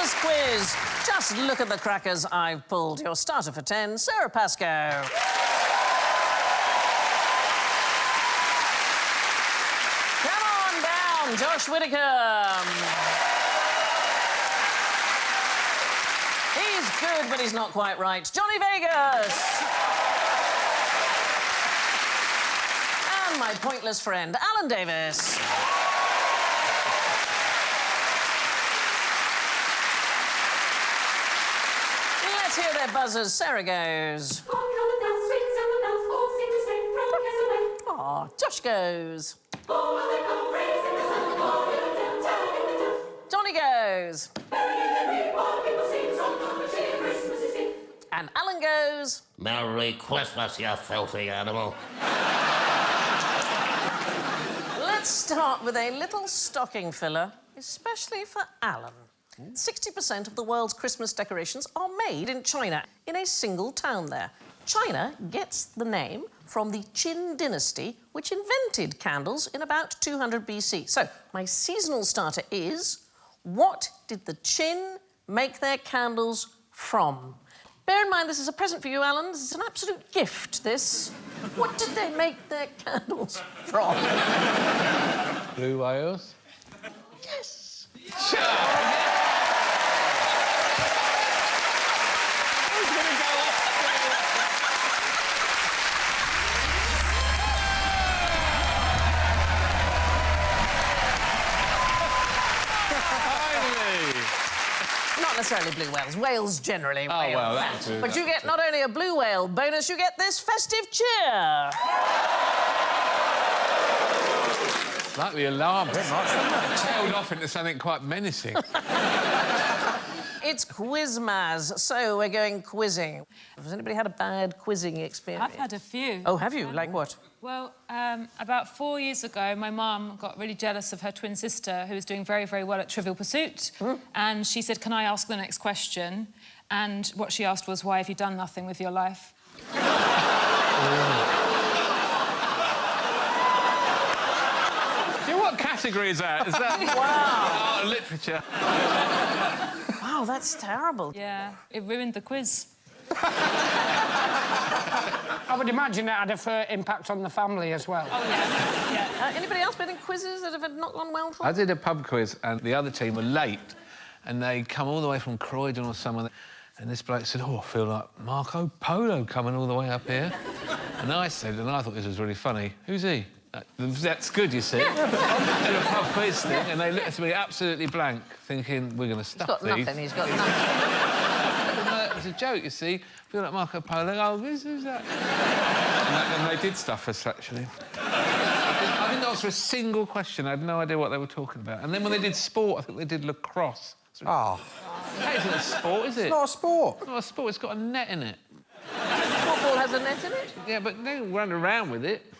Christmas quiz. Just look at the crackers I've pulled. Your starter for 10, Sara Pascoe. Come on down, Josh Widdicombe. He's good, but he's not quite right. Johnny Vegas. And my pointless friend, Alan Davis. Let's hear their buzzers. Sarah goes. Aw, Josh goes. Johnny goes. And Alan goes. Merry Christmas, you filthy animal. Let's start with a little stocking filler, especially for Alan. 60% of the world's Christmas decorations are made in China, in a single town there. China gets the name from the Qin dynasty, which invented candles in about 200 BC. So, my seasonal starter is, what did the Qin make their candles from? Bear in mind, this is a present for you, Alan. This is an absolute gift, this. What did they make their candles from? Blue whales? Yes. Not necessarily blue whales. Whales generally. Oh, well, that's true. But you get not only a blue whale bonus, you get this festive cheer. Like the alarm. Tailed off into something quite menacing. It's Quizmas, so we're going quizzing. Has anybody had a bad quizzing experience? I've had a few. Oh, have you? Like what? Well, about 4 years ago, my mum got really jealous of her twin sister, who was doing very, very well at Trivial Pursuit. And she said, can I ask the next question? And what she asked was, why have you done nothing with your life? What category is that? Is that Wow. art and literature? Wow, that's terrible. Yeah, it ruined the quiz. I would imagine it had a fair impact on the family as well. Oh, yeah. Anybody else been in quizzes that have not gone well for? I did a pub quiz and the other team were late and they come all the way from Croydon or somewhere and this bloke said, oh, I feel like Marco Polo coming all the way up here. And I said, and I thought this was really funny, who's he? That's good, you see. Yeah. Did a pub quiz thing and they looked at me absolutely blank, thinking, we're going to stuff these. He's got nothing. No, it was a joke, you see. I feel like Marco Polo. Oh, who's that? and they did stuff us, actually. I didn't answer a single question. I had no idea what they were talking about. And then when they did sport, I think they did lacrosse. Oh. That isn't a sport, is it? It's not a sport. It's not a sport. It's got a net in it. Football has a net in it? Yeah, but they don't run around with it.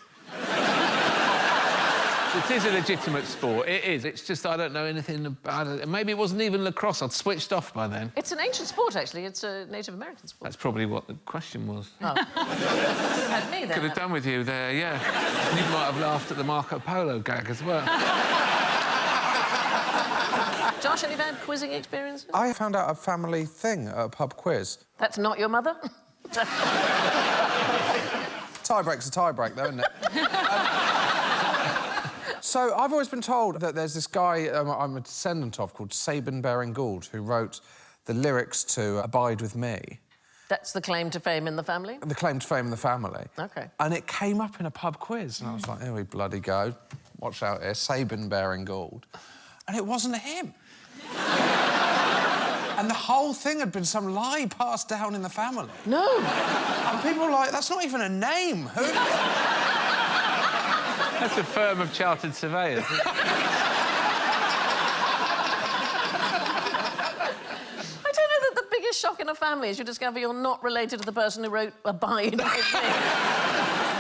It is a legitimate sport. It is. It's just I don't know anything about it. Maybe it wasn't even lacrosse. I'd switched off by then. It's an ancient sport, actually. It's a Native American sport. That's probably what the question was. Oh. Had me there. Could have done with you there, yeah. You might have laughed at the Marco Polo gag as well. Josh, any bad quizzing experiences? I found out a family thing at a pub quiz. That's not your mother? Tie-break's a tie-break, though, isn't it? So I've always been told that there's this guy I'm a descendant of called Sabin Baring Gould who wrote the lyrics to Abide With Me. That's the claim to fame in the family? The claim to fame in the family. OK. And it came up in a pub quiz, and I was like, here we bloody go. Watch out here, Sabin Baring Gould. And it wasn't him. And the whole thing had been some lie passed down in the family. No. And people were like, that's not even a name. Who? That's a firm of chartered surveyors. I don't know that the biggest shock in a family is you discover you're not related to the person who wrote Abide With Me.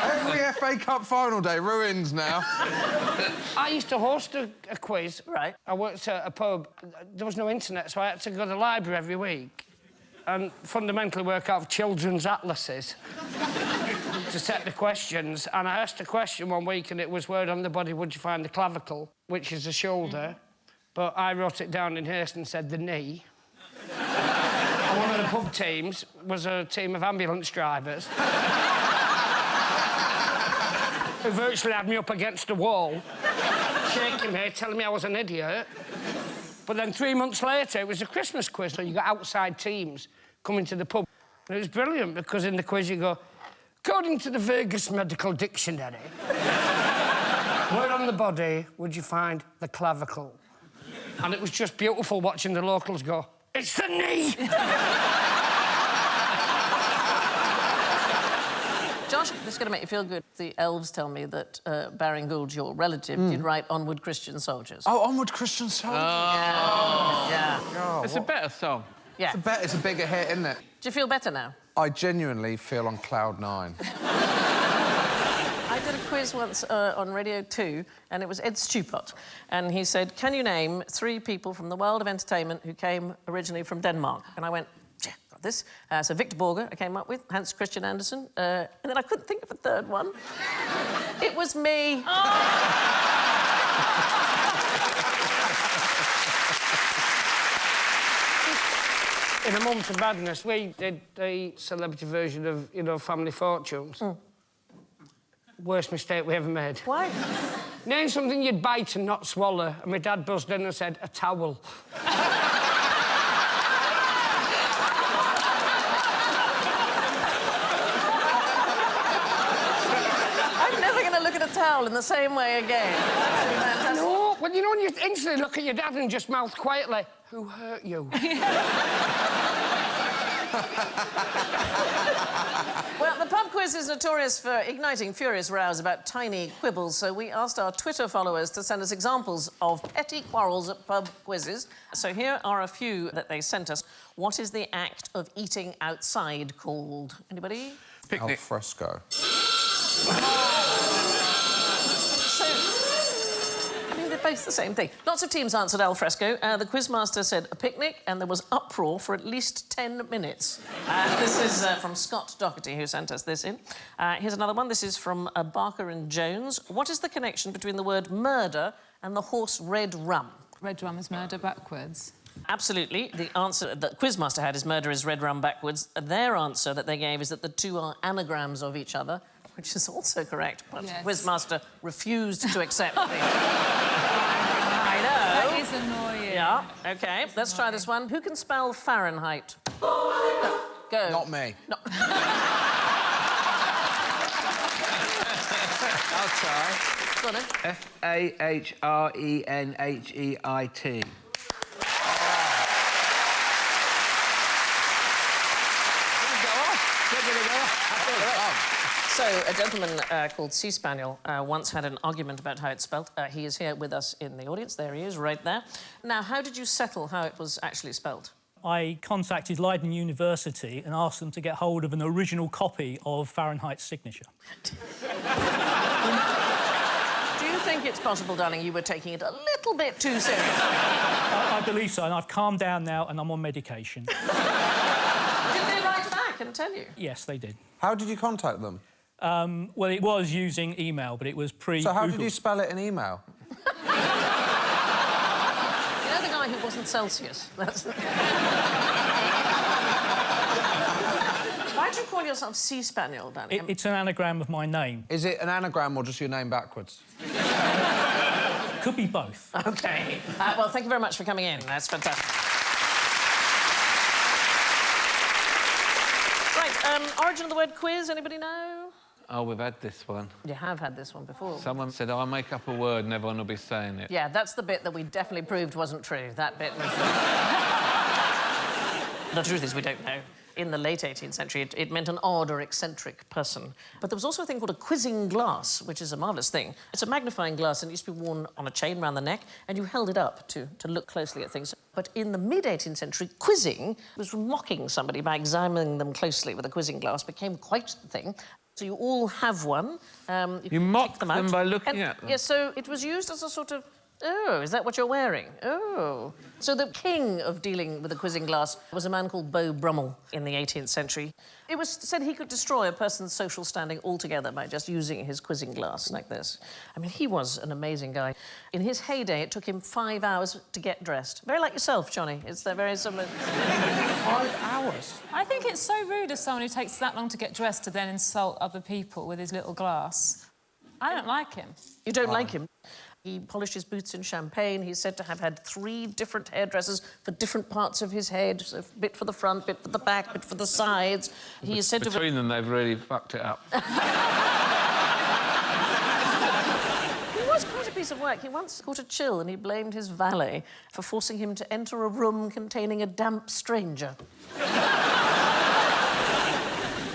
Every FA Cup final day ruins now. I used to host a quiz. Right. I worked at a pub. There was no internet, so I had to go to the library every week and fundamentally work out children's atlases to set the questions. And I asked a question one week, and it was, where on the body would you find the clavicle, which is the shoulder. But I wrote it down in haste and said the knee. pub teams was a team of ambulance drivers who virtually had me up against a wall, shaking me, telling me I was an idiot. But then 3 months later, it was a Christmas quiz, so you got outside teams coming to the pub. And it was brilliant, because in the quiz you go, according to the Vegas Medical Dictionary, where on the body would you find the clavicle? And it was just beautiful watching the locals go, it's the knee! Josh, this is going to make you feel good. The elves tell me that Baring Gould, your relative, did write Onward Christian Soldiers. Oh, Onward Christian Soldiers. Yeah. Oh, It's a better song. Yeah. It's a bigger hit, isn't it? Do you feel better now? I genuinely feel on cloud 9. I did a quiz once on Radio 2, and it was Ed Stupot, and he said, can you name 3 people from the world of entertainment who came originally from Denmark? And I went, yeah, got this. So Victor Borge I came up with, Hans Christian Andersen, and then I couldn't think of a third one. It was me. In A Month of Madness, we did the celebrity version of, you know, Family Fortunes. Worst mistake we ever made. Why? Name something you'd bite and not swallow. And my dad buzzed in and said, a towel. I'm never going to look at a towel in the same way again. No, well, you know when you instantly look at your dad and just mouth quietly, who hurt you? Well, the pub quiz is notorious for igniting furious rows about tiny quibbles, so we asked our Twitter followers to send us examples of petty quarrels at pub quizzes. So here are a few that they sent us. What is the act of eating outside called? Anybody? Picnic. Al fresco. Both the same thing. Lots of teams answered al fresco. The quizmaster said a picnic, and there was uproar for at least 10 minutes. This is from Scott Doherty, who sent us this in. Here's another one. This is from Barker and Jones. What is the connection between the word murder and the horse Red Rum? Red rum is murder backwards. Absolutely. The answer that quizmaster had is murder is red rum backwards. Their answer that they gave is that the two are anagrams of each other, which is also correct, but Yes. quizmaster refused to accept the... I know. That is annoying. Yeah, OK. Let's try this one. Who can spell Fahrenheit? No, go. Not me. No. I'll try. Go on, then. Fahrenheit. So, a gentleman called Sea Spaniel once had an argument about how it's spelt. He is here with us in the audience. There he is, right there. Now, how did you settle how it was actually spelt? I contacted Leiden University and asked them to get hold of an original copy of Fahrenheit's signature. Do you think it's possible, darling, you were taking it a little bit too seriously? I believe so, and I've calmed down now and I'm on medication. Did they write back and tell you? Yes, they did. How did you contact them? Well, it was using email, but it was pre-Google. So how did you spell it in email? You know the guy who wasn't Celsius? That's... Why do you call yourself Sea Spaniel, darling? It's an anagram of my name. Is it an anagram or just your name backwards? Could be both. OK. Well, thank you very much for coming in. That's fantastic. Right, origin of the word quiz, anybody know? Oh, we've had this one. You have had this one before. Someone said, I'll make up a word and everyone will be saying it. Yeah, that's the bit that we definitely proved wasn't true. That bit was... The truth is, we don't know. In the late 18th century, it meant an odd or eccentric person. But there was also a thing called a quizzing glass, which is a marvellous thing. It's a magnifying glass, and it used to be worn on a chain around the neck, and you held it up to look closely at things. But in the mid-18th century, quizzing was mocking somebody by examining them closely with a quizzing glass, became quite the thing. So you all have one. You mock them them out. by looking at them? Yeah, so it was used as a sort of Oh, is that what you're wearing? Oh. So the king of dealing with a quizzing glass was a man called Beau Brummel in the 18th century. It was said he could destroy a person's social standing altogether by just using his quizzing glass like this. I mean, he was an amazing guy. In his heyday, it took him 5 hours to get dressed. Very like yourself, Johnny. It's very similar. 5 hours? I think it's so rude of someone who takes that long to get dressed to then insult other people with his little glass. I don't like him. You don't like him? He polished his boots in champagne. He's said to have had 3 different hairdressers for different parts of his head. So a bit for the front, bit for the back, bit for the sides. He is said to have... Between them, they've really fucked it up. He was quite a piece of work. He once caught a chill and he blamed his valet for forcing him to enter a room containing a damp stranger.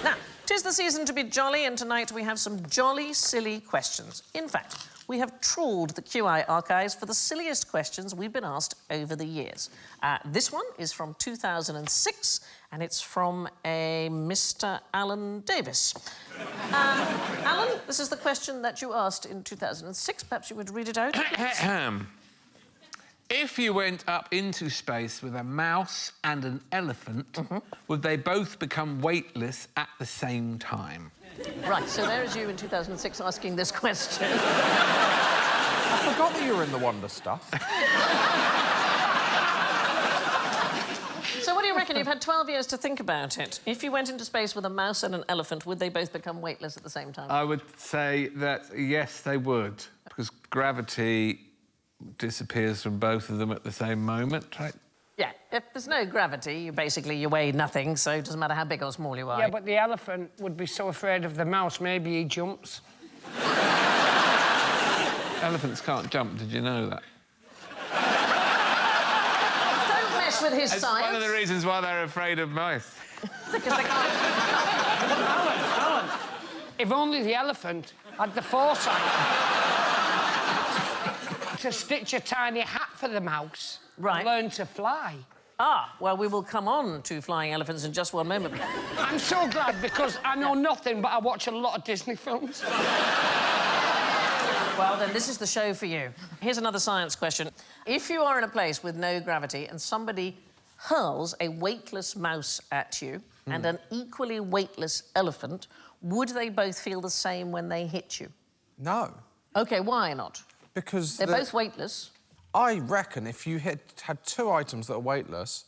Now, 'tis the season to be jolly, and tonight we have some jolly, silly questions. In fact, we have trawled the QI archives for the silliest questions we've been asked over the years. This one is from 2006, and it's from a Mr. Alan Davis. Alan, this is the question that you asked in 2006. Perhaps you would read it out. If you went up into space with a mouse and an elephant, would they both become weightless at the same time? Right, so there is you in 2006 asking this question. I forgot that you were in the Wonder stuff. So what do you reckon? You've had 12 years to think about it. If you went into space with a mouse and an elephant, would they both become weightless at the same time? I would say that, yes, they would, because gravity disappears from both of them at the same moment, right? Yeah, if there's no gravity, you weigh nothing, so it doesn't matter how big or small you are. Yeah, but the elephant would be so afraid of the mouse, maybe he jumps. Elephants can't jump, did you know that? Don't mess with his It's science. one of the reasons why they're afraid of mice. Because they can't... Alan, if only the elephant had the foresight to stitch a tiny hat for the mouse Right. and learn to fly. Ah, well, we will come on to flying elephants in just one moment. I'm so glad, because I know nothing, but I watch a lot of Disney films. Well, then, this is the show for you. Here's another science question. If you are in a place with no gravity and somebody hurls a weightless mouse at you and an equally weightless elephant, would they both feel the same when they hit you? No. OK, why not? Because... They're both weightless. I reckon if you had 2 items that are weightless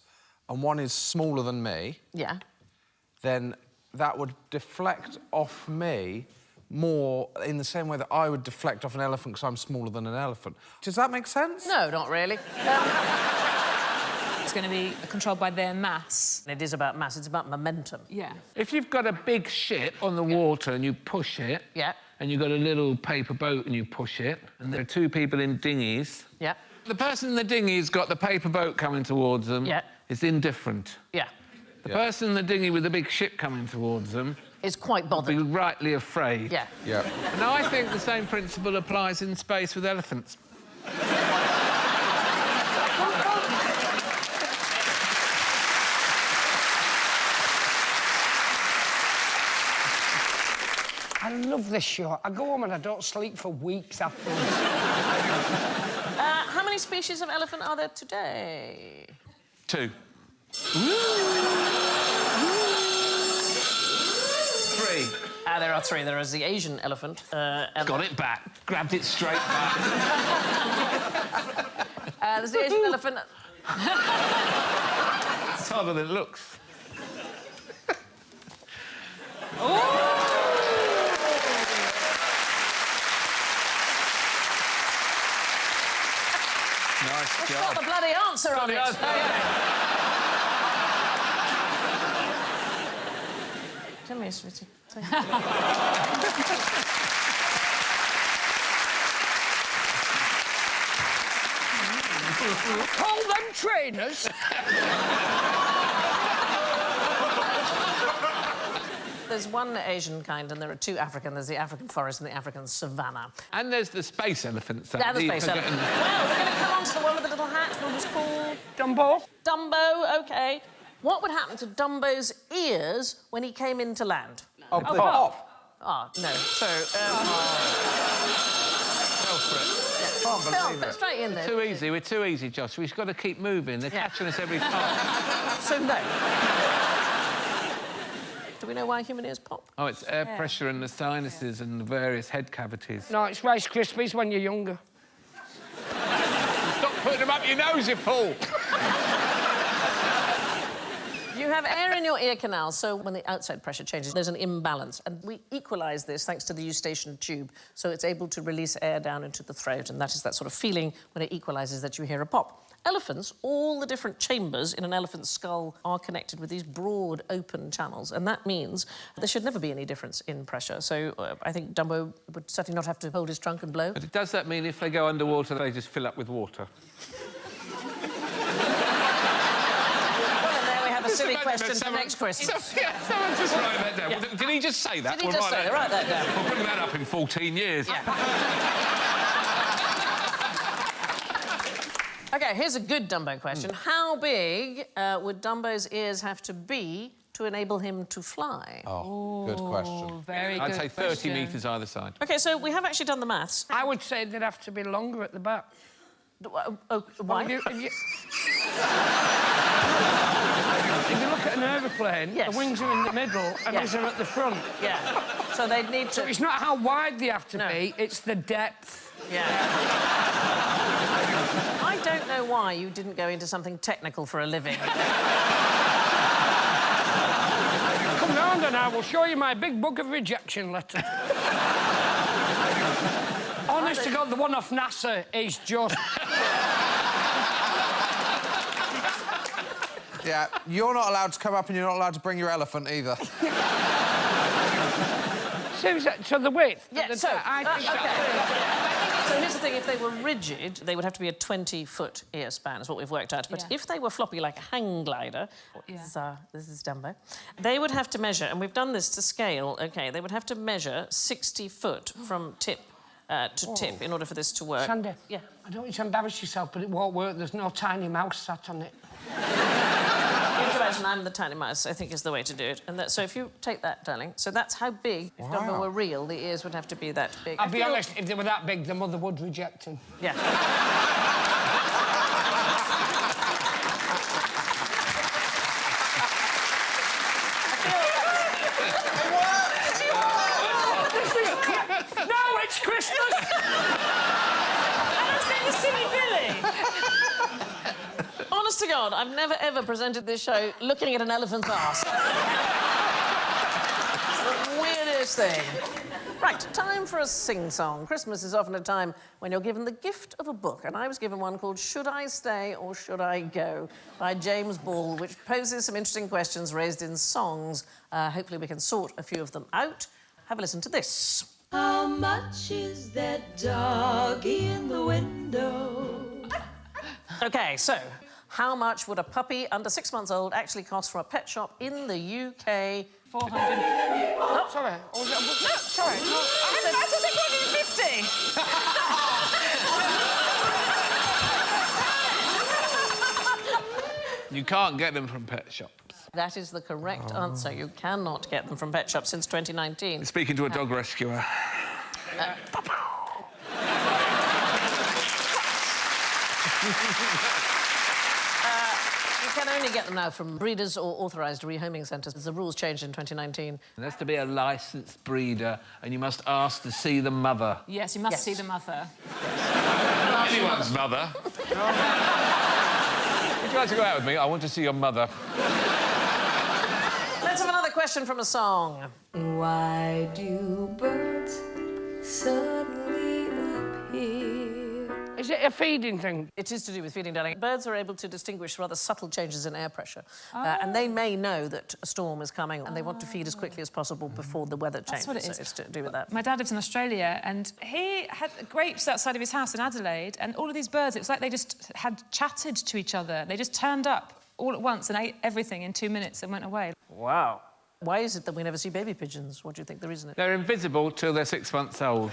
and one is smaller than me... Yeah. ...then that would deflect off me more in the same way that I would deflect off an elephant because I'm smaller than an elephant. Does that make sense? No, not really. It's going to be controlled by their mass. It is about mass, it's about momentum. Yeah. If you've got a big ship on the water and you push it... Yeah. ...and you've got a little paper boat and you push it, and there are 2 people in dinghies... Yeah. The person in the dinghy's got the paper boat coming towards them... Yeah. ...is indifferent. Yeah. The person in the dinghy with the big ship coming towards them... Is quite bothered. ...be rightly afraid. Yeah. Yeah. And I think the same principle applies in space with elephants. I love this show. I go home and I don't sleep for weeks afterwards. How many species of elephant are there today? 2. 3. There are 3. There is the Asian elephant. Got it back. Grabbed it straight back. There's the Asian elephant. It's harder than it looks. It's Nice got job. the bloody answer on it. answer. Oh, yeah. Come here, sweetie. Call them trainers. There's one Asian kind and there are 2 African. There's the African forest and the African savannah. And there's the space elephants. Yeah, the space elephant. Well, we're going to come on to the one with the little hat. What was called? Dumbo. Dumbo, OK. What would happen to Dumbo's ears when he came into land? Oh, pop. Ah, no. So, Go for it. Can't believe Phil, it. straight in there. Too easy. We're too easy, Josh. We've got to keep moving. They're catching us every time. So no. Do we know why human ears pop? Oh, it's air pressure in the sinuses and the various head cavities. No, it's Rice Krispies when you're younger. Stop putting them up your nose, you fool! You have air in your ear canal, so when the outside pressure changes, there's an imbalance. And we equalise this thanks to the eustachian tube, so it's able to release air down into the throat, and that is that sort of feeling when it equalises that you hear a pop. Elephants, all the different chambers in an elephant's skull are connected with these broad, open channels, and that means there should never be any difference in pressure. So I think Dumbo would certainly not have to hold his trunk and blow. But does that mean if they go underwater, they just fill up with water? A silly question for next Christmas. Yeah, someone just write that down. Yeah. Did he just say that? Did he just say that? Write that down. We'll bring that up in 14 years. Yeah. OK, here's a good Dumbo question. How big would Dumbo's ears have to be to enable him to fly? Oh, good question. Very good I'd say 30 question. metres either side. OK, so we have actually done the maths. I would say they'd have to be longer at the back. Why? If you look at an aeroplane, Yes. the wings are in the middle and Yeah. these are at the front. Yeah. So they'd need to... So it's not how wide they have to No. be, it's the depth. Yeah. I don't know why you didn't go into something technical for a living. Come round and I will show you my big book of rejection letters. Honest to God, the one off NASA is just... Yeah, you're not allowed to come up and you're not allowed to bring your elephant either. So the width? Yeah, the so... I think OK. So here's the thing, if they were rigid, they would have to be a 20-foot ear span, is what we've worked out. But Yeah. if they were floppy like a hang glider, this is Dumbo, they would have to measure, and we've done this to scale, OK, they would have to measure 60 foot from tip to tip in order for this to work. Sandy, Yeah. I don't want you to embarrass yourself, but it won't work. There's no tiny mouse sat on it. Imagine I'm the tiny mouse, I think is the way to do it. And so if you take that, darling, so that's how big, if Dumbo were real, the ears would have to be that big. I'll be honest, if they were that big, the mother would reject him. Yeah. No, it's Christmas! I was being a silly Billy. Honest to God, I've never, ever presented this show looking at an elephant's arse. It's the weirdest thing. Right, time for a sing-song. Christmas is often a time when you're given the gift of a book, and I was given one called Should I Stay or Should I Go? By James Ball, which poses some interesting questions raised in songs. Hopefully we can sort a few of them out. Have a listen to this. How much is that doggy in the window? OK, so how much would a puppy under 6 months old actually cost from a pet shop in the UK? 400. Oh, sorry. Oh, no, sorry. No. I said 450. You can't get them from pet shops. That is the correct answer. You cannot get them from pet shops since 2019. Speaking to a dog rescuer. You can only get them now from breeders or authorised rehoming centres. The rules changed in 2019. There has to be a licensed breeder, and you must ask to see the mother. Yes, you must see the mother. Anyone's mother. Would you like to go out with me? I want to see your mother. Let's have another question from a song. Why do birds suddenly appear? Is it a feeding thing? It is to do with feeding, darling. Birds are able to distinguish rather subtle changes in air pressure. And they may know that a storm is coming and they want to feed as quickly as possible before the weather changes. That's what it is. So it's to do with that. My dad lives in Australia, and he had grapes outside of his house in Adelaide, and all of these birds, it was like they just had chatted to each other. They just turned up all at once and ate everything in 2 minutes and went away. Wow. Why is it that we never see baby pigeons? What do you think the reason is? They're invisible till they're 6 months old.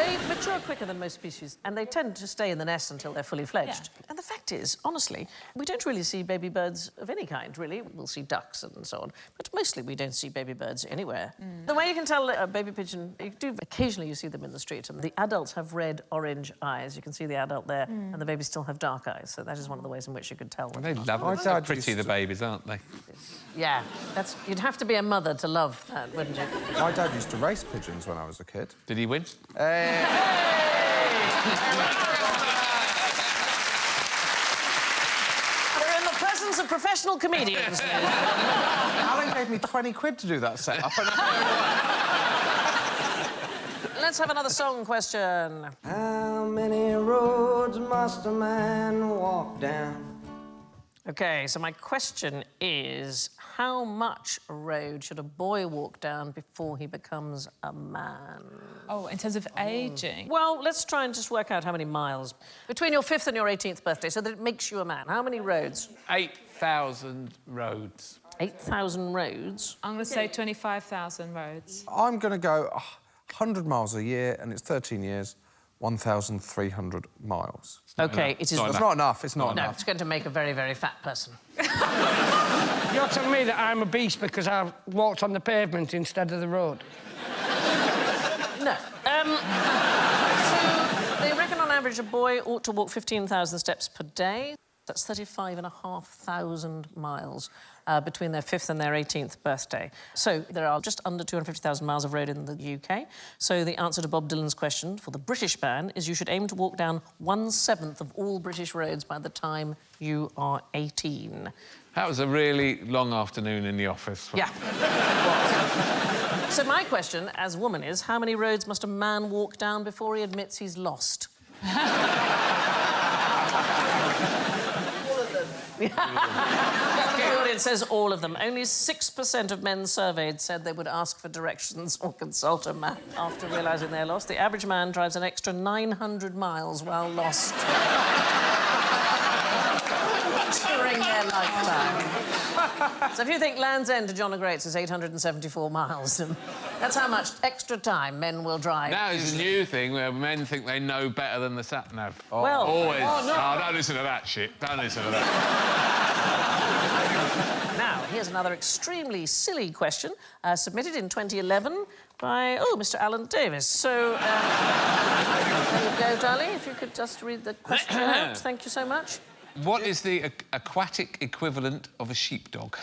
They mature quicker than most species, and they tend to stay in the nest until they're fully fledged. Yeah. And the fact is, honestly, we don't really see baby birds of any kind, really. We'll see ducks and so on, but mostly we don't see baby birds anywhere. The way you can tell a baby pigeon, occasionally you see them in the street, and the adults have red, orange eyes. You can see the adult there, and the babies still have dark eyes, so that is one of the ways in which you could tell. They love it. They're pretty, the babies, aren't they? Yeah, you'd have to be a mother to love that, wouldn't you? My dad used to race pigeons when I was a kid. Did he win? We're in the presence of professional comedians. Alan gave me 20 quid to do that setup. Let's have another song question. How many roads must a man walk down? OK, so my question is, how much road should a boy walk down before he becomes a man? Oh, in terms of ageing? Well, let's try and just work out how many miles. Between your 5th and your 18th birthday, so that it makes you a man. How many roads? 8,000 roads. 8,000 roads? I'm going to say 25,000 roads. I'm going to go 100 miles a year, and it's 13 years, 1,300 miles. OK, it is... It's not enough, it's not No, enough. it's going to make a very, very fat person. You're telling me that I'm a beast because I walked on the pavement instead of the road? No. So they reckon on average a boy ought to walk 15,000 steps per day. That's 35,500 miles between their 5th and their 18th birthday. So there are just under 250,000 miles of road in the UK. So the answer to Bob Dylan's question for the British man is you should aim to walk down 1/7 of all British roads by the time you are 18. That was a really long afternoon in the office. Yeah. So my question, as a woman, is how many roads must a man walk down before he admits he's lost? It says all of them. Only 6% of men surveyed said they would ask for directions or consult a map after realising they're lost. The average man drives an extra 900 miles while lost. During their lifetime. So if you think Land's End to John O'Groats is 874 miles, then that's how much extra time men will drive. Now it's a new thing where men think they know better than the sat-nav. Oh. Well... Always. Oh, no. Oh, don't listen to that shit. Don't listen to that. Now, here's another extremely silly question submitted in 2011 by, Mr. Alan Davis. So, there you go, darling. If you could just read the question out. Thank you so much. What is the aquatic equivalent of a sheepdog?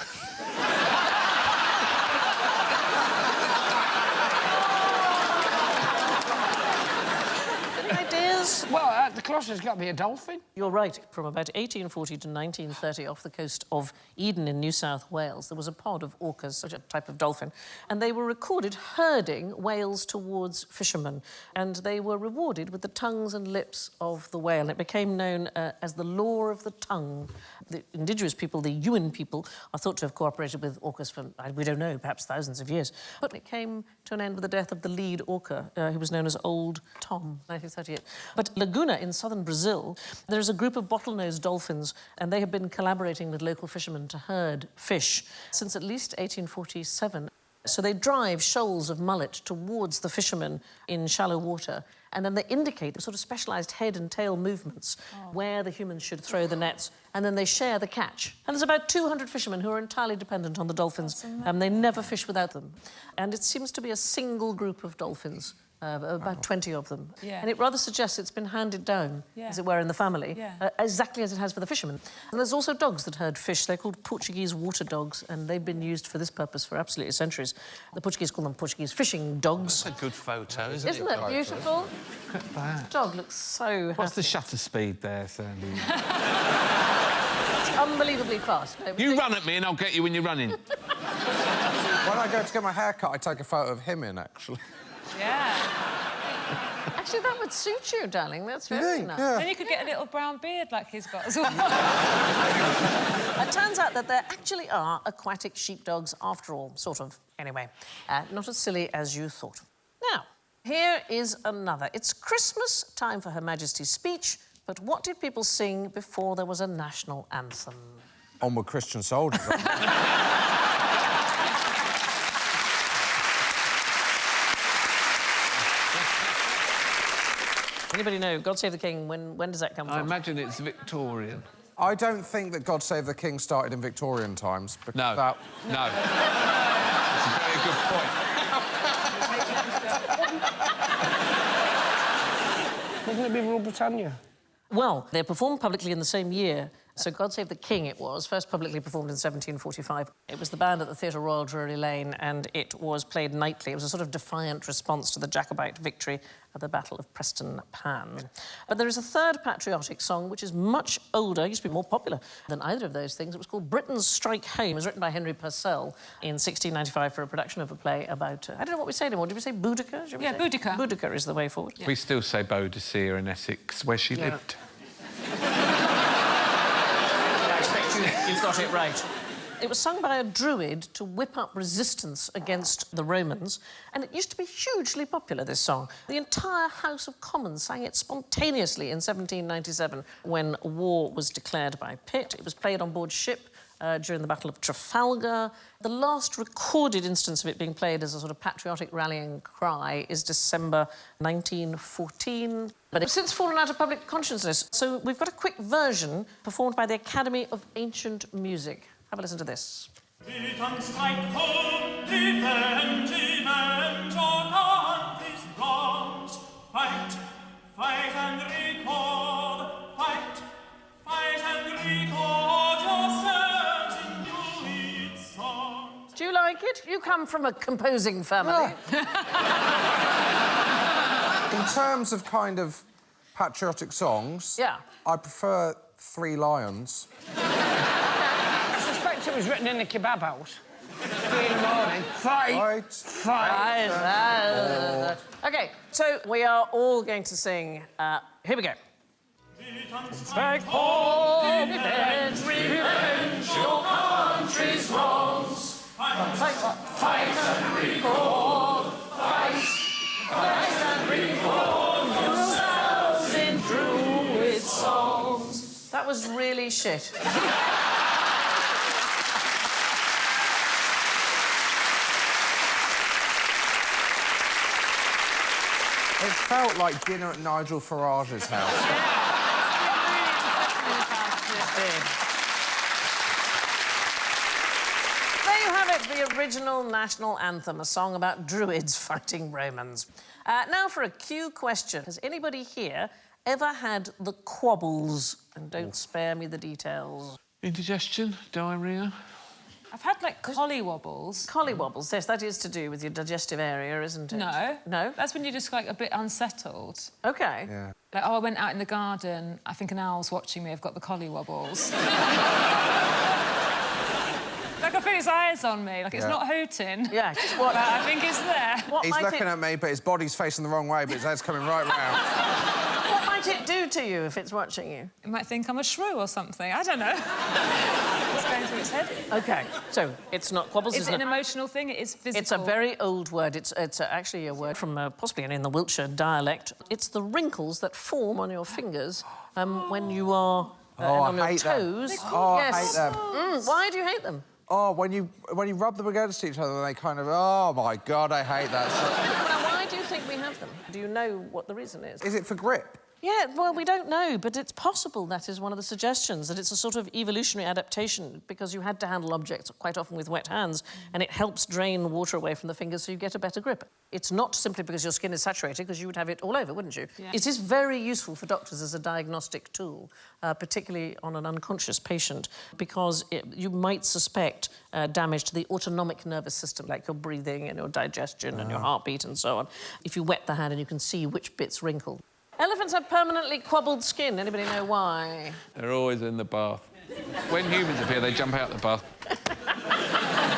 Any ideas? Well, the closest has got to be a dolphin. You're right. From about 1840 to 1930, off the coast of Eden in New South Wales, there was a pod of orcas, such a type of dolphin, and they were recorded herding whales towards fishermen, and they were rewarded with the tongues and lips of the whale. It became known as the law of the tongue. The indigenous people, the Yuin people, are thought to have cooperated with orcas for, we don't know, perhaps thousands of years. But it came to an end with the death of the lead orca, who was known as Old Tom, 1938. But Laguna in southern Brazil, there's a group of bottlenose dolphins, and they have been collaborating with local fishermen to herd fish since at least 1847. So they drive shoals of mullet towards the fishermen in shallow water, and then they indicate the sort of specialised head and tail movements where the humans should throw the nets, and then they share the catch. And there's about 200 fishermen who are entirely dependent on the dolphins, and they never fish without them. And it seems to be a single group of dolphins. About 20 of them. Yeah. And it rather suggests it's been handed down, as it were, in the family, exactly as it has for the fishermen. And there's also dogs that herd fish. They're called Portuguese water dogs, and they've been used for this purpose for absolutely centuries. The Portuguese call them Portuguese fishing dogs. That's a good photo, isn't it? Isn't it beautiful? Look at that. The dog looks so happy. What's the shutter speed there, Sandy? It's unbelievably fast. You run at me and I'll get you when you're running. When I go to get my hair cut, I take a photo of him in, actually. Yeah. Actually, that would suit you, darling. That's very nice. Yeah. Then you could get a little brown beard like he's got as well. It turns out that there actually are aquatic sheepdogs after all, sort of, anyway. Not as silly as you thought. Now, here is another. It's Christmas, time for Her Majesty's speech, but what did people sing before there was a national anthem? Onward Christian Soldiers. Anybody know? God Save the King, when does that come from? I imagine it's Victorian. I don't think that God Save the King started in Victorian times. Because No. That... No. That's a very good point. Wouldn't it be Rule Britannia? Well, they're performed publicly in the same year. So God Save the King it was, first publicly performed in 1745. It was the band at the Theatre Royal Drury Lane, and it was played nightly. It was a sort of defiant response to the Jacobite victory at the Battle of Preston Pan. But there is a third patriotic song which is much older, used to be more popular than either of those things. It was called Britain's Strike Home. It was written by Henry Purcell in 1695 for a production of a play about... I don't know what we say anymore. Did we say Boudicca? Yeah, Boudicca. Boudicca is the way forward. We still say Boadicea in Essex, where she lived. You've got it right. It was sung by a druid to whip up resistance against the Romans, and it used to be hugely popular, this song. The entire House of Commons sang it spontaneously in 1797 when war was declared by Pitt. It was played on board ship during the Battle of Trafalgar. The last recorded instance of it being played as a sort of patriotic rallying cry is December 1914. But it's since fallen out of public consciousness, so we've got a quick version performed by the Academy of Ancient Music. Have a listen to this. Britons strike home, revenge, revenge on country's wrongs. Fight, fight and record, fight, fight and record yourselves in Druid songs. Do you like it? You come from a composing family. In terms of kind of patriotic songs... Yeah. I prefer Three Lions. I suspect it was written in the kebab house. 3 in the morning. Fight! Fight! OK, so we are all going to sing... here we go. Strike home, revenge, revenge your country's wrongs. Fight and record, fight, fight and record yourselves in Druid songs. That was really shit. It felt like dinner at Nigel Farage's house. There you have it, the original national anthem, a song about druids fighting Romans. Now for a Q question. Has anybody here ever had the quabbles? And don't spare me the details. Indigestion, diarrhoea. I've had, like, collywobbles. Collywobbles, yes, that is to do with your digestive area, isn't it? No. No? That's when you're just, like, a bit unsettled. OK. Yeah. Like, oh, I went out in the garden, I think an owl's watching me, I've got the collywobbles. Like, I feel his eyes on me, like, it's not hooting. Yeah, but I think it's there. He's looking at me, but his body's facing the wrong way, but his head's coming right round. What might it do to you if it's watching you? It might think I'm a shrew or something, I don't know. What's going through its head? OK, so it's not quabbles. Is it an emotional thing? It is physical? It's a very old word. It's actually a word from possibly in the Wiltshire dialect. It's the wrinkles that form on your fingers when you are on your toes. I hate them. Why do you hate them? Oh, when you rub them against each other, they kind of... Oh, my God, I hate that. Now, why do you think we have them? Do you know what the reason is? Is it for grip? Yeah, well, we don't know, but it's possible that is one of the suggestions, that it's a sort of evolutionary adaptation because you had to handle objects quite often with wet hands, and it helps drain water away from the fingers so you get a better grip. It's not simply because your skin is saturated, because you would have it all over, wouldn't you? Yeah. It is very useful for doctors as a diagnostic tool, particularly on an unconscious patient, because you might suspect damage to the autonomic nervous system, like your breathing and your digestion and your heartbeat and so on, if you wet the hand and you can see which bits wrinkle. Elephants have permanently quabbled skin. Anybody know why? They're always in the bath. When humans appear, they jump out the bath.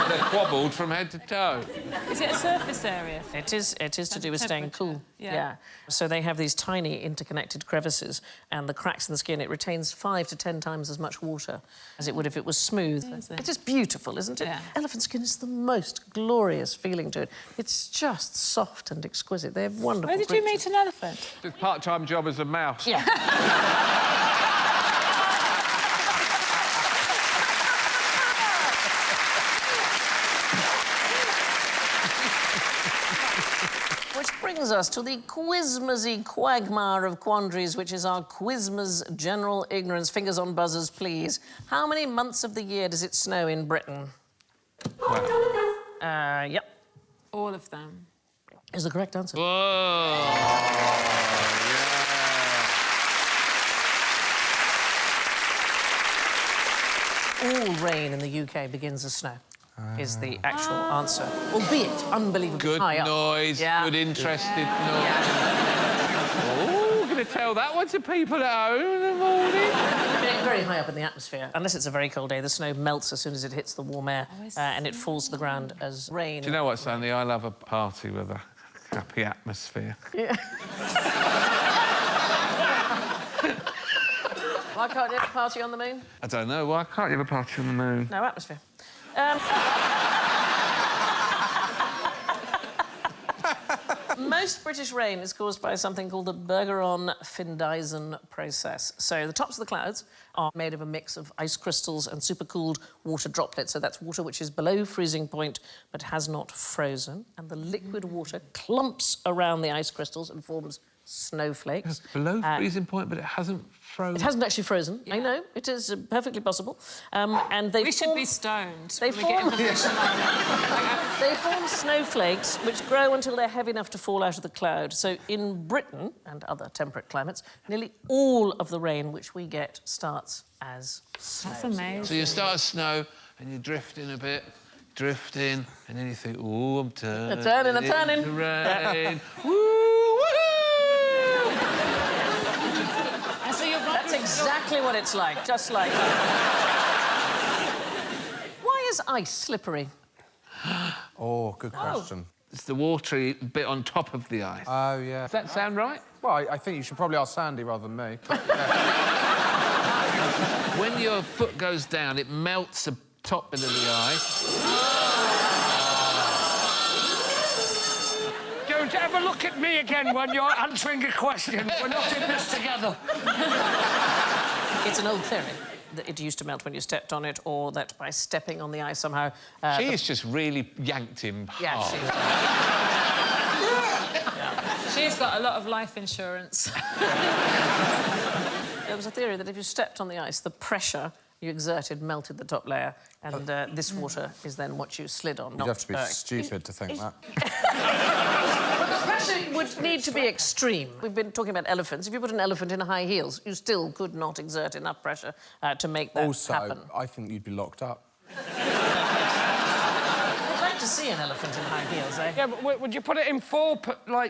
They're quabbled from head to toe. Is it a surface area? It is to do with staying cool. Yeah. So they have these tiny interconnected crevices, and the cracks in the skin, it retains 5 to 10 times as much water as it would if it was smooth. It is beautiful, isn't it? Yeah. Elephant skin is the most glorious feeling to it. It's just soft and exquisite. They're wonderful. Where did you meet an elephant? His part-time job as a mouse. Yeah. Which brings brings us to the Quizmasy quagmire of quandaries, which is our Quizmas general ignorance. Fingers on buzzers, please. How many months of the year does it snow in Britain? Yep. All of them. Is the correct answer. Whoa! All rain in the UK begins as snow, is the actual answer. Albeit unbelievably Good high up. noise, Yeah. good interested noise. Yeah. Oh, going to tell that one to people at home in the morning. Very high up in the atmosphere. Unless it's a very cold day, the snow melts as soon as it hits the warm air, and it falls to the ground as rain. Do you know what, Sandy? I love a party with a happy atmosphere. Yeah. Why can't you have a party on the moon? I don't know. Why can't you have a party on the moon? No atmosphere. Most British rain is caused by something called the Bergeron-Findeisen process. So the tops of the clouds are made of a mix of ice crystals and supercooled water droplets. So that's water which is below freezing point but has not frozen. And the liquid water clumps around the ice crystals and forms snowflakes. Below freezing point, but it hasn't frozen. It hasn't actually frozen. Yeah. I know. It is perfectly possible. And they should be stoned. They when we get information like that. They form snowflakes which grow until they're heavy enough to fall out of the cloud. So in Britain and other temperate climates, nearly all of the rain which we get starts as snow. That's amazing. So you start as snow and you drift in a bit, drift in, and then you think, oh, I'm turning. I'm turning, I'm turning. into rain. Woo! And so you're That's exactly what it's like, just like that. Why is ice slippery? Oh, good question. It's the watery bit on top of the ice. Oh, yeah. Does that sound right? Well, I think you should probably ask Sandy rather than me. When your foot goes down, it melts the top bit of the ice. Don't ever look at me again when you're answering a question. We're not in this together. It's an old theory that it used to melt when you stepped on it, or that by stepping on the ice somehow... She's just really yanked him hard. Yeah, She's got a lot of life insurance. There was a theory that if you stepped on the ice, the pressure you exerted melted the top layer, and this water is then what you slid on. You'd have to be stupid to think that. But the pressure would need to be extreme. We've been talking about elephants. If you put an elephant in high heels, you still could not exert enough pressure to make that happen. Also, I think you'd be locked up. I'd like to see an elephant in high heels, eh? Yeah, but would you put it in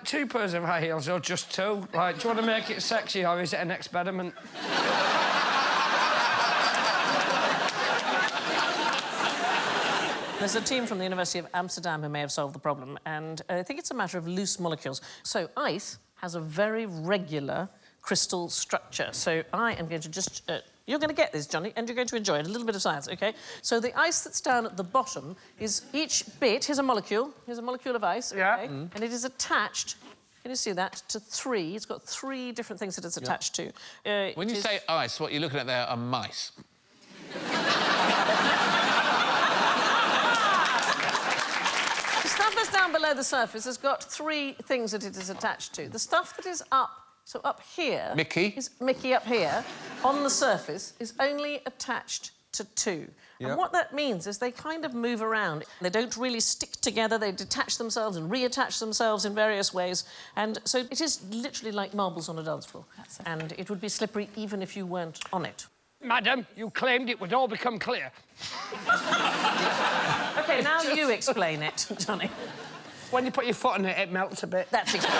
two pairs of high heels or just two? Like, do you want to make it sexy or is it an experiment? There's a team from the University of Amsterdam who may have solved the problem, and I think it's a matter of loose molecules. So ice has a very regular crystal structure. So I am going to just... you're going to get this, Johnny, and you're going to enjoy it. A little bit of science, OK? So the ice that's down at the bottom is each bit... Here's a molecule of ice, OK? Yeah. And it is attached... Can you see that? To three. It's got three different things that it's attached to. When you say ice, what you're looking at there are mice. The stuff that's down below the surface has got three things that it is attached to. The stuff that is up here... Mickey. ...is Mickey up here, on the surface, is only attached to two. Yep. And what that means is they kind of move around. They don't really stick together. They detach themselves and reattach themselves in various ways. And so it is literally like marbles on a dance floor. And it would be slippery even if you weren't on it. Madam, you claimed it would all become clear. OK, now you explain it, Johnny. When you put your foot on it, it melts a bit. That's exactly...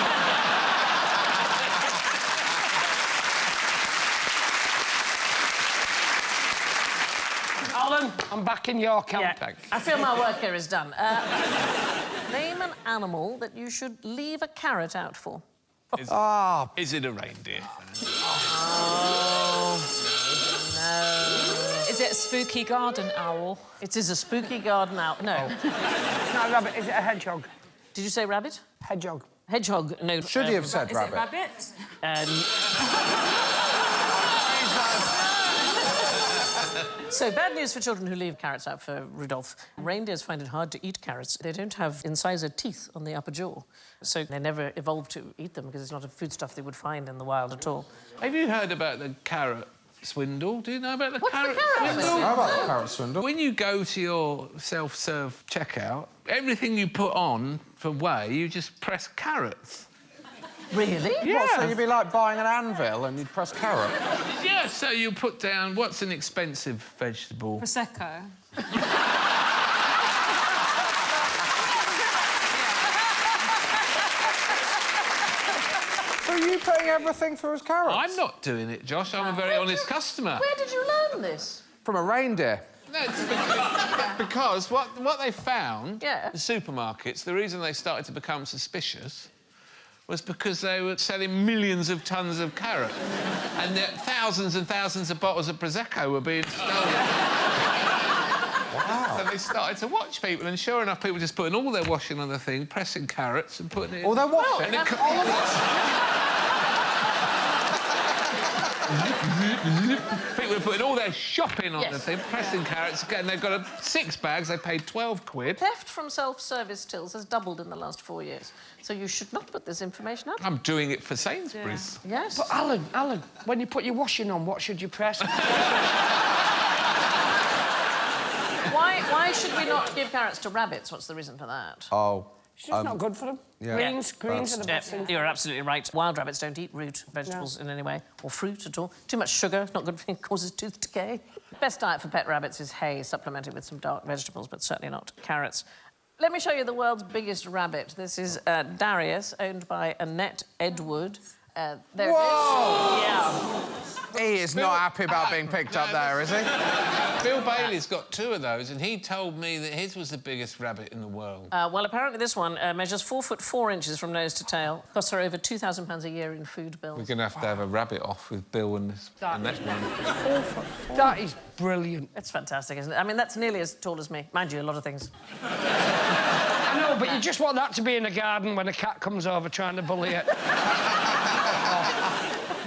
Alan, I'm back in your camp. Yeah, I feel my work here is done. Name an animal that you should leave a carrot out for. Is it a reindeer? Oh, no. Is it a spooky garden owl? It is a spooky garden owl. No. It's not a rabbit, is it a hedgehog? Did you say rabbit? Hedgehog. Hedgehog, no. Should he have said rabbit? Is it rabbit? So, bad news for children who leave carrots out for Rudolph. Reindeers find it hard to eat carrots. They don't have incisor teeth on the upper jaw, so they never evolved to eat them because it's not a foodstuff they would find in the wild at all. Have you heard about the carrot swindle? Do you know about the carrot swindle? I know about the carrot swindle. When you go to your self-serve checkout, everything you put on for whey, you just press carrots. Really? Yeah. What, so you'd be like buying an anvil and you'd press carrot? Yeah, so you put down, what's an expensive vegetable? Prosecco. So are you putting everything through as carrots? I'm not doing it, Josh. I'm a very honest customer. Where did you learn this? From a reindeer. No, it's because what they found, Yeah. the supermarkets, the reason they started to become suspicious was because they were selling millions of tons of carrot and that thousands and thousands of bottles of Prosecco were being stolen. Wow. So they started to watch people, and sure enough, people just putting all their washing on the thing, pressing carrots and putting it in. All their washing? And it people are putting all their shopping on the thing, pressing carrots, and they've got 6 bags, they paid 12 quid. Theft from self-service tills has doubled in the last 4 years, so you should not put this information out. I'm doing it for Sainsbury's. Yeah. Yes. But, Alan, when you put your washing on, what should you press? Why should we not give carrots to rabbits? What's the reason for that? Oh. It's just not good for them. Yeah. Greens are the best thing. You're absolutely right. Wild rabbits don't eat root vegetables in any way, or fruit at all. Too much sugar, not good for you, causes tooth decay. Best diet for pet rabbits is hay, supplemented with some dark vegetables, but certainly not carrots. Let me show you the world's biggest rabbit. This is Darius, owned by Annette Edward. There it is. Yeah. He is not happy about being picked up there, is he? Bill Bailey's got 2 of those, and he told me that his was the biggest rabbit in the world. Well, apparently this one measures 4 foot 4 inches from nose to tail. Costs her over £2,000 a year in food bills. We're going to have a rabbit off with Bill and that one. That is brilliant. It's fantastic, isn't it? I mean, that's nearly as tall as me. Mind you, a lot of things. I know, but you just want that to be in a garden when a cat comes over trying to bully it.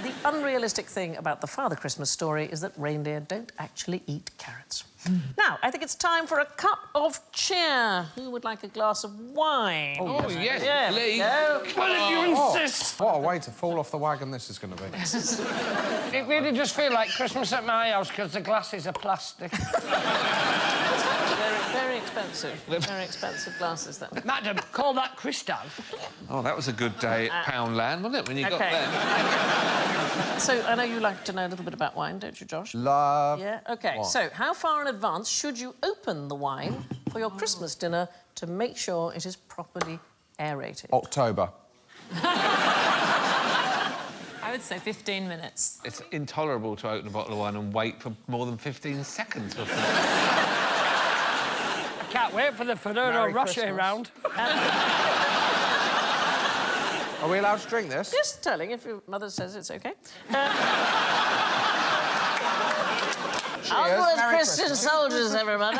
The unrealistic thing about the Father Christmas story is that reindeer don't actually eat carrots. Now, I think it's time for a cup of cheer. Who would like a glass of wine? Oh, yes, Yeah, please. Well, if you insist. What a way to fall off the wagon this is going to be. It really does feel like Christmas at my house because the glasses are plastic. Very expensive. Very expensive glasses, then. Madam, call that crystal. Oh, that was a good day at Poundland, wasn't it, when you got there? So, I know you like to know a little bit about wine, don't you, Josh? Love. Yeah, OK. wine. So, how far in advance should you open the wine for your Christmas dinner to make sure it is properly aerated? October. I would say 15 minutes. It's intolerable to open a bottle of wine and wait for more than 15 seconds. I can't wait for the Ferrero Rocher round. Are we allowed to drink this? Just telling, if your mother says it's OK. Onwards, Christian soldiers, everybody.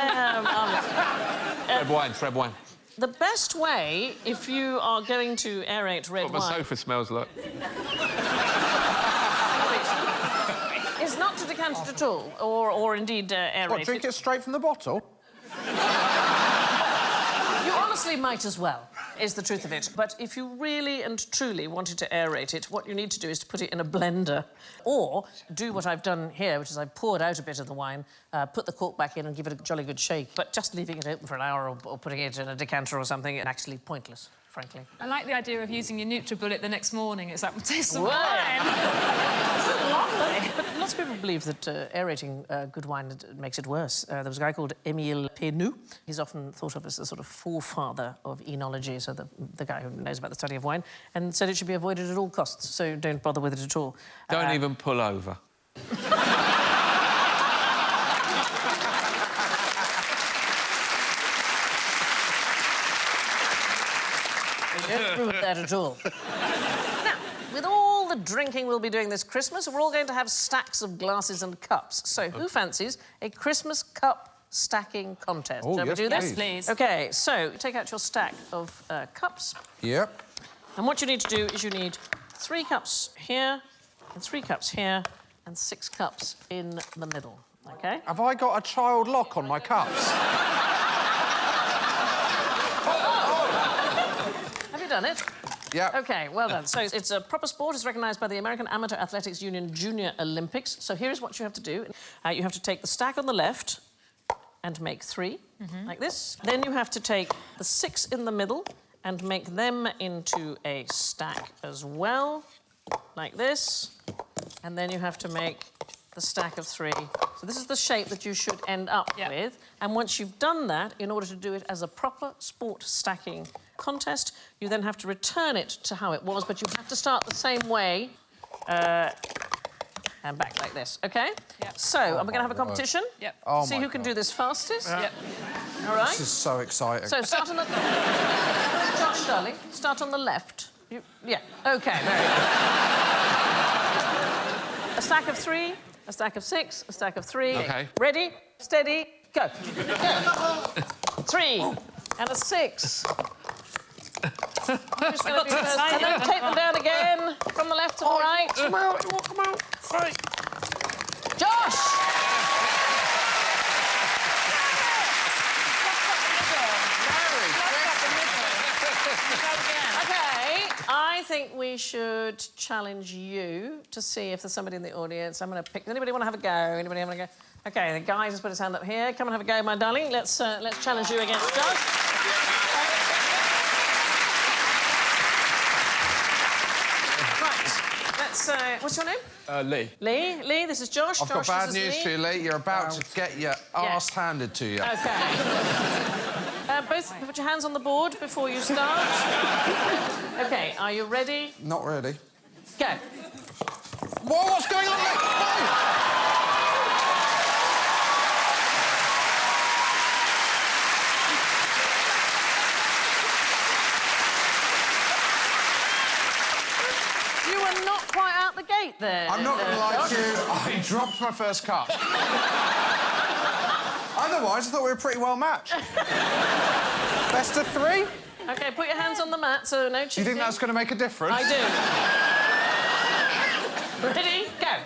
Red wine. The best way, if you are going to aerate red What my wine... sofa smells like. is not to decant it at all, or indeed aerate What, drink it straight from the bottle? You honestly might as well, is the truth of it. But if you really and truly wanted to aerate it, what you need to do is to put it in a blender, or do what I've done here, which is I've poured out a bit of the wine, put the cork back in and give it a jolly good shake. But just leaving it open for an hour or putting it in a decanter or something is actually pointless, frankly. I like the idea of using your NutriBullet the next morning. It's like, taste of Well. wine. Lovely. But lots of people believe that aerating good wine makes it worse. There was a guy called Émile Peynoux. He's often thought of as the sort of forefather of enology, so the guy who knows about the study of wine, and said it should be avoided at all costs, so don't bother with it at all. Don't even pull over. Don't ruin that at all. Now, with all the drinking we'll be doing this Christmas, we're all going to have stacks of glasses and cups. So who fancies a Christmas cup stacking contest? Oh, Shall we yes, do this? Yes, please. OK, so take out your stack of cups. Yep. And what you need to do is you need 3 cups here, and 3 cups here, and 6 cups in the middle. OK? Have I got a child lock on my cups? Have you done it? Yeah. OK, well done. So it's a proper sport. It's recognised by the American Amateur Athletics Union Junior Olympics. So here's what you have to do. You have to take the stack on the left and make 3, like this. Then you have to take the 6 in the middle and make them into a stack as well, like this. And then you have to make the stack of 3. So this is the shape that you should end up with. And once you've done that, in order to do it as a proper sport stacking contest, you then have to return it to how it was, but you have to start the same way and back like this, OK? Yep. So, are we going to have a competition? Yep. Oh See who can do this fastest? Yep. All right. This is so exciting. So, start on the... Josh, darling, start on the left. Yeah, OK, very good. A stack of 3, a stack of 6, a stack of 3. OK. Ready, steady, go. 3 and a 6. I'm just going to do first. And then take them down again from the left to the right. Come out, it won't come out. Right. Josh! OK, I think we should challenge you to see if there's somebody in the audience. I'm going to pick... Anybody want to have a go? Anybody want to go? OK, the guy just put his hand up here. Come and have a go, my darling. Let's challenge you against Josh. What's your name? Lee. Lee, this is Josh. I've got bad news for you, Lee. You're about to get your arse handed to you. OK. Both put your hands on the board before you start. OK, are you ready? Not ready. Go. Whoa, what's going on, Lee? Whoa! You were not quite out the gate there. I'm not going to lie to you. I dropped my first cup. Otherwise, I thought we were pretty well matched. Best of 3? OK, put your hands on the mat, so no cheating. Do you think that's going to make a difference? I do. Ready? Go.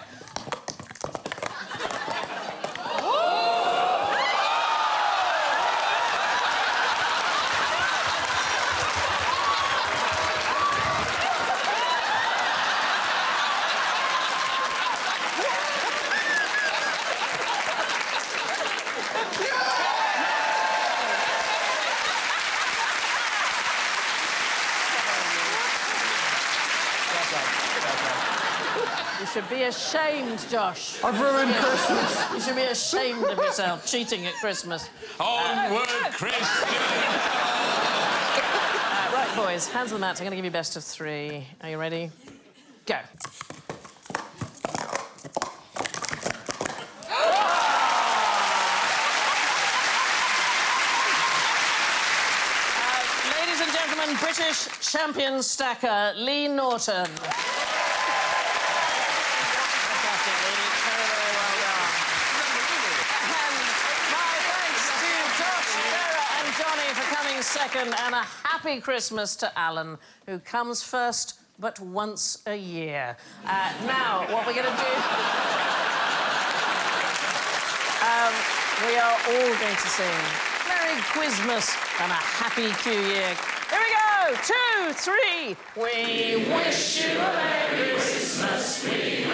You should be ashamed, Josh. I've ruined Christmas. You should be ashamed of yourself, cheating at Christmas. Onward, Christmas! Right, boys, hands on the mat. I'm going to give you best of 3. Are you ready? Go. Ladies and gentlemen, British champion stacker, Lee Norton. Second, and a happy Christmas to Alan, who comes first but once a year. Now, what we're going to do... we are all going to sing Merry Quizmas and a Happy Q Year. Here we go! 2, 3. We wish you a Merry Christmas. We